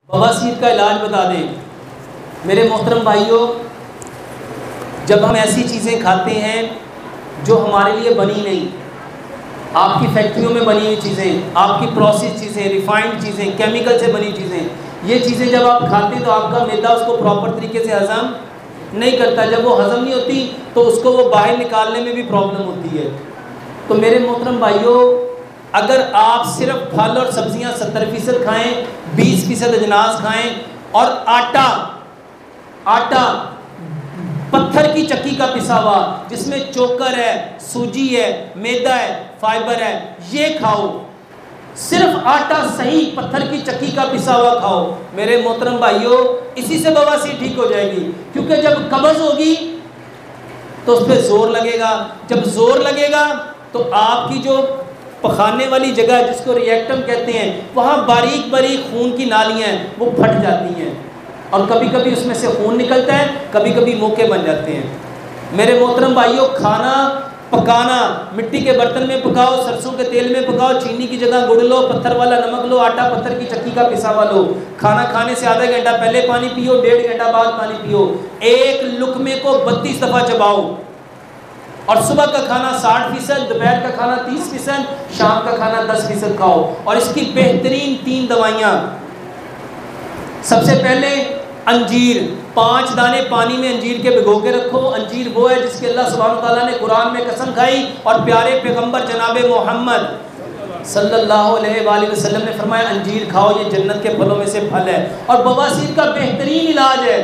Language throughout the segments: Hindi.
बवासीर का इलाज बता दें। मेरे मोहतरम भाइयों, जब हम ऐसी चीज़ें खाते हैं जो हमारे लिए बनी नहीं, आपकी फैक्ट्रियों में बनी हुई चीज़ें, आपकी प्रोसेस चीज़ें, रिफाइंड चीज़ें, केमिकल से बनी चीज़ें, ये चीज़ें जब आप खाते हैं तो आपका मैदा उसको प्रॉपर तरीके से हज़म नहीं करता। जब वो हज़म नहीं होती तो उसको वो बाहर निकालने में भी प्रॉब्लम होती है। तो मेरे मोहतरम भाइयों, अगर आप सिर्फ फल और सब्जियां 70% खाएं, 20% अजनास खाएं और आटा पत्थर की चक्की का पिसा हुआ जिसमें चोकर है, सूजी है, मैदा है, फाइबर है, ये खाओ। सिर्फ आटा सही पत्थर की चक्की का पिसा हुआ खाओ। मेरे मोहतरम भाइयों, इसी से बवासीर ठीक हो जाएगी, क्योंकि जब कब्ज़ होगी तो उस पर जोर लगेगा। जब जोर लगेगा तो आपकी जो पखाने वाली जगह जिसको रिएक्टम कहते हैं, वहाँ बारीक बारीक खून की नालियाँ वो फट जाती हैं और कभी कभी उसमें से खून निकलता है, कभी कभी मोके बन जाते हैं। मेरे मोहतरम भाइयों, खाना पकाना मिट्टी के बर्तन में पकाओ, सरसों के तेल में पकाओ, चीनी की जगह गुड़ लो, पत्थर वाला नमक लो, आटा पत्थर की चक्की का पिसा हुआ लो। खाना खाने से आधा घंटा पहले पानी पियो, 1.5 घंटा बाद पानी पियो। एक लुकमे को 32 दफ़ा चबाओ और सुबह का खाना 60%, दोपहर का खाना 30%, शाम का खाना 10% खाओ। और इसकी बेहतरीन 3 दवाइयाँ। सबसे पहले अंजीर, 5 दाने पानी में अंजीर के भिगो के रखो। अंजीर वो है जिसके अल्लाह सुब्हानहू व तआला ने कुरान में कसम खाई और प्यारे पैगंबर जनाबे मोहम्मद सल्लल्लाहु अलैहि वसल्लम ने फरमाया अंजीर खाओ, ये जन्नत के फलों में से फल है और बवासीर का बेहतरीन इलाज है।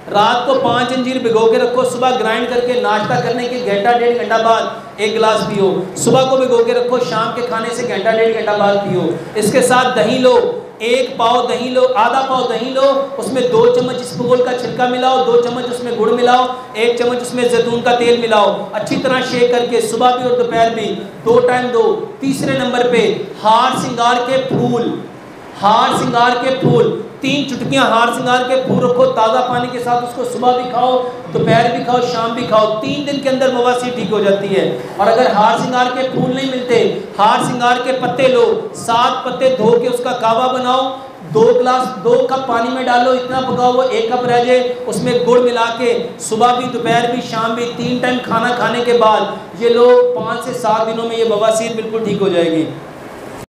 रात को 5 अंजीर भिगो के रखो, सुबह ग्राइंड करके नाश्ता करने के घंटा 1.5 घंटा बाद 1 गिलास पियो। सुबह को भिगो के रखो, शाम के खाने से घंटा 1.5 घंटा बाद पियो। इसके साथ दही लो, 1 पाव दही लो, आधा पाव दही लो, उसमें 2 चम्मच इसबगोल का छिलका मिलाओ, 2 चम्मच उसमें गुड़ मिलाओ, 1 चम्मच उसमें जैतून का तेल मिलाओ। अच्छी तरह शेक करके सुबह भी और दोपहर भी 2 टाइम दो। तीसरे नंबर पे हार सिंगार के फूल, 3 चुटकियां हार सिंगार के फूल रखो ताज़ा पानी के साथ, उसको सुबह भी खाओ, दोपहर भी खाओ, शाम भी खाओ। 3 दिन के अंदर बवासीर ठीक हो जाती है। और अगर हार सिंगार के फूल नहीं मिलते, हार सिंगार के पत्ते लो, 7 पत्ते धो के उसका कावा बनाओ, 2 कप पानी में डालो, इतना पकाओ वो 1 कप रह जाए, उसमें गुड़ मिला के सुबह भी दोपहर भी शाम भी 3 टाइम खाना खाने के बाद ये लो, 5 से 7 दिनों में ये बवासीर बिल्कुल ठीक हो जाएगी।